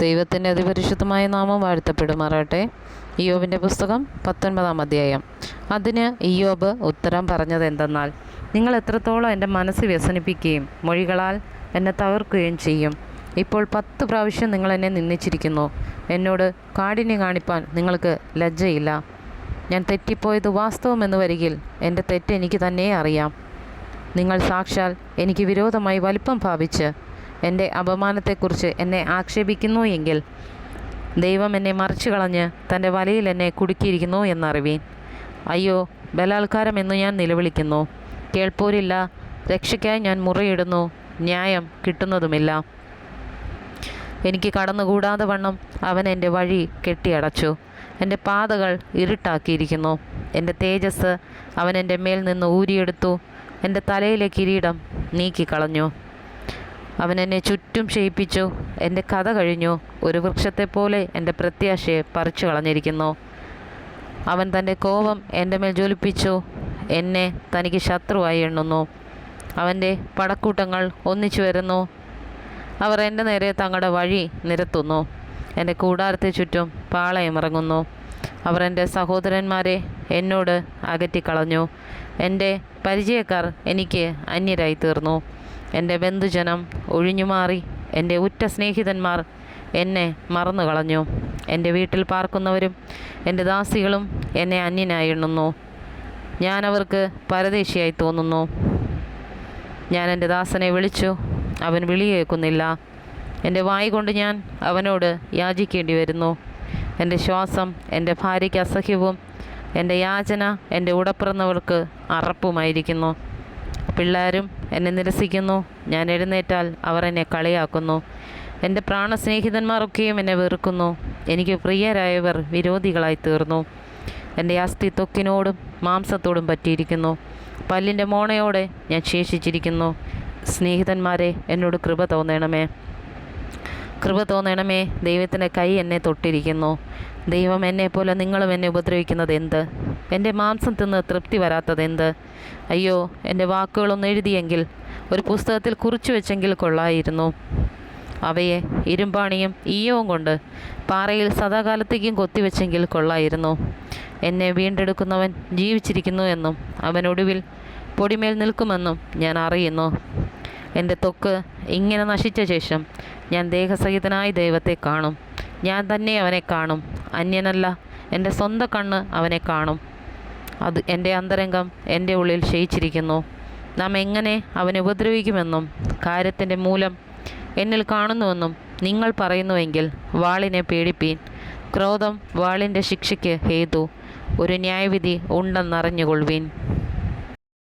ദൈവത്തിൻ്റെ അതിപരിശുദ്ധമായ നാമം വാഴ്ത്തപ്പെടുമാറാട്ടെ. ഇയ്യോബിൻ്റെ പുസ്തകം 19-ാം അധ്യായം. അതിന് ഇയ്യോബ് ഉത്തരം പറഞ്ഞത് എന്തെന്നാൽ, നിങ്ങൾ എത്രത്തോളം എൻ്റെ മനസ്സ് വ്യസനിപ്പിക്കുകയും മൊഴികളാൽ എന്നെ തകർക്കുകയും ചെയ്യും. ഇപ്പോൾ 10 പ്രാവശ്യം നിങ്ങൾ എന്നെ നിന്ദിച്ചിരിക്കുന്നു. എന്നോട് കാഠിന്യം കാണിപ്പാൻ നിങ്ങൾക്ക് ലജ്ജയില്ല. ഞാൻ തെറ്റിപ്പോയത് വാസ്തവമെന്ന് വരികിൽ എൻ്റെ തെറ്റ് എനിക്ക് തന്നെ അറിയാം. നിങ്ങൾ സാക്ഷാൽ എനിക്ക് വിരോധമായി വലിപ്പം ഭാവിച്ച് എൻ്റെ അപമാനത്തെക്കുറിച്ച് എന്നെ ആക്ഷേപിക്കുന്നു എങ്കിൽ ദൈവം എന്നെ മറിച്ചു കളഞ്ഞ് തൻ്റെ വലയിൽ എന്നെ കുടുക്കിയിരിക്കുന്നു എന്നറിവീൻ. അയ്യോ, ബലാത്കാരം എന്ന് ഞാൻ നിലവിളിക്കുന്നു, കേൾപ്പോരില്ല. രക്ഷയ്ക്കായി ഞാൻ മുറയിടുന്നു, ന്യായം കിട്ടുന്നതുമില്ല. എനിക്ക് കടന്നുകൂടാതെ വണ്ണം അവൻ എൻ്റെ വഴി കെട്ടിയടച്ചു, എൻ്റെ പാതകൾ ഇരുട്ടാക്കിയിരിക്കുന്നു. എൻ്റെ തേജസ് അവൻ എൻ്റെ മേൽ നിന്ന് ഊരിയെടുത്തു, എൻ്റെ തലയിലെ കിരീടം നീക്കിക്കളഞ്ഞു. അവൻ എന്നെ ചുറ്റും ക്ഷയിപ്പിച്ചു, എൻ്റെ കഥ കഴിഞ്ഞു. ഒരു വൃക്ഷത്തെപ്പോലെ എൻ്റെ പ്രത്യാശയെ പറിച്ചു കളഞ്ഞിരിക്കുന്നു. അവൻ തൻ്റെ കോപം എൻ്റെ മേൽ ജ്വലിപ്പിച്ചു, എന്നെ തനിക്ക് ശത്രുവായി എണ്ണുന്നു. അവൻ്റെ പടക്കൂട്ടങ്ങൾ ഒന്നിച്ചു വരുന്നു, അവർ എൻ്റെ നേരെ തങ്ങളുടെ വഴി നിരത്തുന്നു. എൻ്റെ കൂടാരത്തെ ചുറ്റും പാളയമിറങ്ങുന്നു. അവർ എൻ്റെ സഹോദരന്മാരെ എന്നോട് അകറ്റിക്കളഞ്ഞു. എൻ്റെ പരിചയക്കാർ എനിക്ക് അന്യരായി തീർന്നു. എൻ്റെ ബന്ധുജനം ഒഴിഞ്ഞുമാറി, എൻ്റെ ഉറ്റ സ്നേഹിതന്മാർ എന്നെ മറന്നു കളഞ്ഞു. എൻ്റെ വീട്ടിൽ പാർക്കുന്നവരും എൻ്റെ ദാസികളും എന്നെ അന്യനായി എണ്ണുന്നു. ഞാൻ അവർക്ക് പരദേശിയായി തോന്നുന്നു. ഞാൻ എൻ്റെ ദാസനെ വിളിച്ചു, അവൻ വിളി കേൾക്കുന്നില്ല. എൻ്റെ വായ് കൊണ്ട് ഞാൻ അവനോട് യാചിക്കേണ്ടി വരുന്നു. എൻ്റെ ശ്വാസം എൻ്റെ ഭാര്യയ്ക്ക് അസഹ്യവും എൻ്റെ യാചന എൻ്റെ ഉടപ്പിറന്നവർക്ക് അറപ്പുമായിരിക്കുന്നു. പിള്ളേരും എന്നെ നിരസിക്കുന്നു. ഞാൻ എഴുന്നേറ്റാൽ അവർ എന്നെ കളിയാക്കുന്നു. എൻ്റെ പ്രാണസ്നേഹിതന്മാരൊക്കെയും എന്നെ വെറുക്കുന്നു. എനിക്ക് പ്രിയരായവർ വിരോധികളായി തീർന്നു. എൻ്റെ അസ്ഥി ത്വക്കിനോടും മാംസത്തോടും പറ്റിയിരിക്കുന്നു. പല്ലിൻ്റെ മോണയോടെ ഞാൻ ശേഷിച്ചിരിക്കുന്നു. സ്നേഹിതന്മാരെ, എന്നോട് കൃപ തോന്നണമേ, കൃപ തോന്നണമേ. ദൈവത്തിൻ്റെ കൈ എന്നെ തൊട്ടിരിക്കുന്നു. ദൈവം എന്നെപ്പോലെ നിങ്ങളും എന്നെ ഉപദ്രവിക്കുന്നത് എന്ത്? എൻ്റെ മാംസം തിന്ന് തൃപ്തി വരാത്തത് എന്ത്? അയ്യോ, എൻ്റെ വാക്കുകളൊന്ന് എഴുതിയെങ്കിൽ, ഒരു പുസ്തകത്തിൽ കുറിച്ചു വെച്ചെങ്കിൽ കൊള്ളായിരുന്നു. അവയെ ഇരുമ്പാണിയും ഈയവും കൊണ്ട് പാറയിൽ സദാകാലത്തേക്കും കൊത്തിവെച്ചെങ്കിൽ കൊള്ളായിരുന്നു. എന്നെ വീണ്ടെടുക്കുന്നവൻ ജീവിച്ചിരിക്കുന്നു എന്നും അവനൊടുവിൽ പൊടിമേൽ നിൽക്കുമെന്നും ഞാൻ അറിയുന്നു. എൻ്റെ ത്വക്ക് ഇങ്ങനെ നശിച്ച ശേഷം ഞാൻ ദേഹസഹിതനായി ദൈവത്തെ കാണും. ഞാൻ തന്നെ അവനെ കാണും, അന്യനല്ല. എൻ്റെ സ്വന്തം കണ്ണ് അവനെ കാണും. അത് എൻ്റെ അന്തരംഗം എൻ്റെ ഉള്ളിൽ ക്ഷയിച്ചിരിക്കുന്നു. നാം എങ്ങനെ അവനെ ഉപദ്രവിക്കുമെന്നും കാര്യത്തിൻ്റെ മൂലം എന്നിൽ കാണുന്നുവെന്നും നിങ്ങൾ പറയുന്നുവെങ്കിൽ വാളിനെ പേടിപ്പീൻ. ക്രോധം വാളിൻ്റെ ശിക്ഷയ്ക്ക് ഹേതു, ഒരു ന്യായവിധി ഉണ്ടെന്നറിഞ്ഞുകൊള്ളുവീൻ.